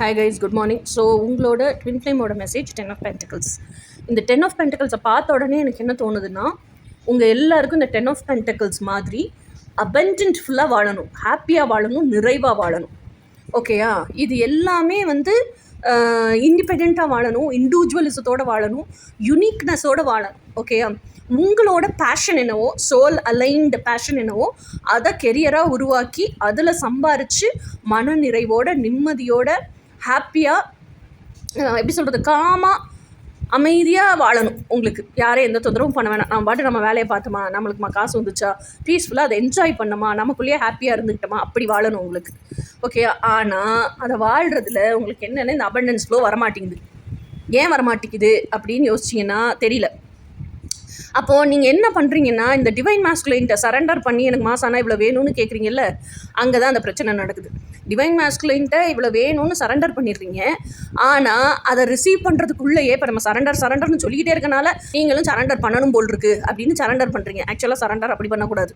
Hi guys, good morning. So உங்களோட twin ஃப்ளேமோட message 10 of pentacles. இந்த 10 of பென்டிகல்ஸை பார்த்த உடனே எனக்கு என்ன தோணுதுன்னா, உங்கள் எல்லாருக்கும் இந்த 10 ஆஃப் பென்டிகல்ஸ் மாதிரி அபண்டன்ட்ஃபுல்லாக வாழணும், ஹாப்பியாக வாழணும், நிறைவாக வாழணும். ஓகேயா? இது எல்லாமே இண்டிபெண்ட்டாக வாழணும், இண்டிவிஜுவலிசத்தோடு வாழணும், யுனிக்னஸோடு வாழணும். ஓகேயா? உங்களோட பேஷன் என்னவோ, சோல் அலைன்டு பேஷன் என்னவோ, அதை கெரியராக உருவாக்கி அதில் சம்பாரித்து மன நிறைவோட, நிம்மதியோட, ஹாப்பியாக, எப்படி சொல்கிறது, காமாக, அமைதியாக வாழணும். உங்களுக்கு யாரையும் எந்த தொந்தரவும் பண்ண வேணாம். நம்ம பாட்டு நம்ம வேலையை பார்த்தோமா, நம்மளுக்குமா காசு வந்துச்சா, பீஸ்ஃபுல்லாக அதை என்ஜாய் பண்ணோமா, நமக்குள்ளேயே ஹாப்பியாக இருந்துக்கிட்டோமா, அப்படி வாழணும் உங்களுக்கு. ஓகே? ஆனால் அதை வாழ்கிறதுல உங்களுக்கு என்னென்ன இந்த அபண்டன்ஸ் ஃப்ளோ வரமாட்டேங்குது. ஏன் வரமாட்டேங்குது அப்படின்னு யோசிச்சிங்கன்னா தெரியல. அப்போது நீங்கள் என்ன பண்ணுறீங்கன்னா, இந்த டிவைன் மாஸ்குலைன்ட்ட சரண்டர் பண்ணி எனக்கு மாசானா இவ்வளோ வேணும்னு கேட்குறீங்கல்ல, அங்கே தான் அந்த பிரச்சனை நடக்குது. டிவைன் மாஸ்குலைன்ட்ட இவ்வளோ வேணும்னு சரண்டர் பண்ணிடுறீங்க. ஆனால் அதை ரிசீவ் பண்ணுறதுக்குள்ளேயே இப்போ நம்ம சரண்டர்னு சொல்லிக்கிட்டே இருக்கனால நீங்களும் சரண்டர் பண்ணணும் போல் இருக்குது அப்படின்னு சரண்டர் பண்ணுறீங்க. ஆக்சுவலாக சரண்டர் அப்படி பண்ணக்கூடாது.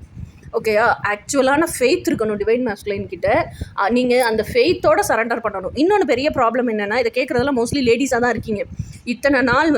ஓகேயா? ஆக்சுவலான ஃபெய்த் இருக்கணும் டிவைன் மாஸ்குலைன் கிட்ட. நீங்கள் அந்த ஃபெய்த்தோட சரண்டர் பண்ணணும். இன்னொன்று பெரிய ப்ராப்ளம் என்னென்னா, இதை கேட்குறதெல்லாம் மோஸ்ட்லி லேடிஸாக தான் இருக்கீங்க. இத்தனை நாள்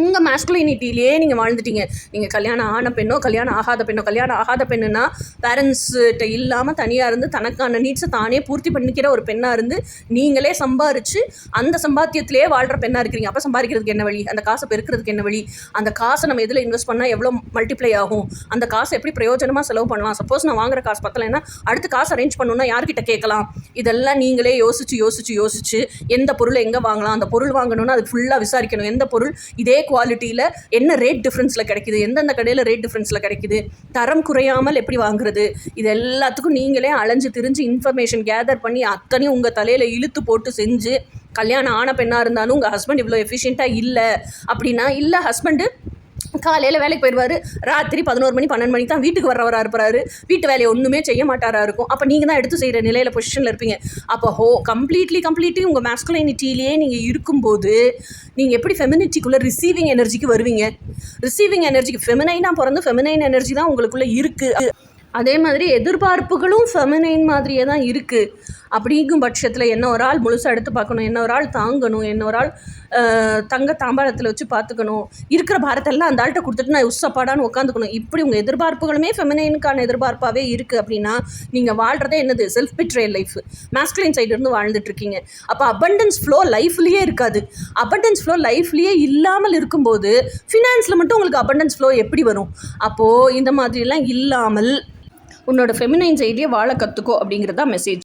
உங்கள் மாஸ்குலினிட்டிலேயே நீங்கள் வாழ்ந்துட்டீங்க. நீங்கள் கல்யாணம் ஆன பெண்ணோ, கல்யாணம் ஆகாத பெண்ணுன்னா பேரண்ட்ஸ்கிட்ட இல்லாமல் தனியாக இருந்து தனக்கான நீட்ஸை தானே பூர்த்தி பண்ணிக்கிற ஒரு பெண்ணாக இருந்து நீங்களே சம்பாரித்து அந்த சம்பாத்தியத்திலே வாழ்கிற பெண்ணாக இருக்கிறீங்க. அப்போ சம்பாதிக்கிறதுக்கு என்ன வழி? அந்த காசை பெருக்கிறதுக்கு என்ன வழி? அந்த காசை நம்ம எதில் இன்வெஸ்ட் பண்ணால் எவ்வளோ மல்டிப்ளை ஆகும்? அந்த காசை எப்படி பிரயோஜனமாக செலவு பண்ணலாம்? சப்போஸ் நான் வாங்குற காசு பத்தலைன்னா அடுத்த காசு அரேஞ்ச் பண்ணணுன்னா யார்கிட்ட கேட்கலாம்? இதெல்லாம் நீங்களே யோசிச்சு எந்த பொருளை எங்கே வாங்கலாம், அந்த பொருள் வாங்கணும்னா அது ஃபுல்லாக விசாரிக்கணும். எந்த பொருள் இதே குவாலிட்டியில் என்ன ரேட் டிஃப்ரென்ஸில் கிடைக்குது, எந்தெந்த கடையில் ரேட் டிஃப்ரென்ஸில் கிடைக்குது, தரம் குறையாமல் எப்படி வாங்குறது, இது எல்லாத்துக்கும் நீங்களே அலைஞ்சு திரிஞ்சு இன்ஃபர்மேஷன் கேதர் பண்ணி அத்தனையும் உங்கள் தலையில் இழுத்து போட்டு செஞ்சு, கல்யாணம் ஆன பெண்ணாக இருந்தாலும் உங்கள் ஹஸ்பண்ட் இவ்வளோ எஃபிஷியண்ட்டாக இல்லை அப்படின்னா, இல்லை ஹஸ்பண்டு காலையில் வேலைக்கு போயிடுவார், ராத்திரி 11 மணி 12 மணிக்கு தான் வீட்டுக்கு வர்றவராக இருப்பார், வீட்டு வேலையை ஒன்றுமே செய்ய மாட்டாராக இருக்கும். அப்போ நீங்கள் தான் எடுத்து செய்கிற நிலையில் பொசிஷனில் இருப்பீங்க. அப்போ கம்ப்ளீட்லி உங்கள் மாஸ்குலைனிட்டிலேயே நீங்கள் இருக்கும்போது நீங்கள் எப்படி ஃபெமினிட்டிக்குள்ளே ரிசீவிங் எனர்ஜிக்கு வருவீங்க? ரிசீவிங் எனர்ஜிக்கு ஃபெமினைனாக பிறந்து ஃபெமினைன் எனர்ஜி தான் உங்களுக்குள்ளே இருக்குது. அதே மாதிரி எதிர்பார்ப்புகளும் ஃபெமினைன் மாதிரியே தான் இருக்குது. அப்படிங்கும் பட்சத்தில் என்ன ஒரு ஆள் முழுசாக எடுத்து பார்க்கணும், என்ன ஒரு ஆள் தாங்கணும், என்ன ஒரு ஆள் தங்க தாம்பாளத்தில் வச்சு பார்த்துக்கணும், இருக்கிற பாரத்தெல்லாம் அந்த ஆள்கிட்ட கொடுத்துட்டு நான் உசப்பாடான்னு உட்காந்துக்கணும். இப்படி உங்கள் எதிர்பார்ப்புகளுமே ஃபெமினைனுக்கான எதிர்பார்ப்பாகவே இருக்குது அப்படின்னா நீங்கள் வாழ்கிறதே என்னது? Self betrayal life. மாஸ்குலைன் சைடுலேருந்து வாழ்ந்துட்டுருக்கீங்க. அப்போ அபண்டன்ஸ் ஃப்ளோ லைஃப்லேயே இருக்காது. அபண்டன்ஸ் ஃப்ளோ லைஃப்லேயே இல்லாமல் இருக்கும்போது ஃபினான்ஸில் மட்டும் உங்களுக்கு அபண்டன்ஸ் ஃப்ளோ எப்படி வரும்? அப்போது இந்த மாதிரிலாம் இல்லாமல் உன்னோட ஃபெமினைன் சைட்லேயே வாழ கற்றுக்கோ அப்படிங்கிறது தான் மெசேஜ்.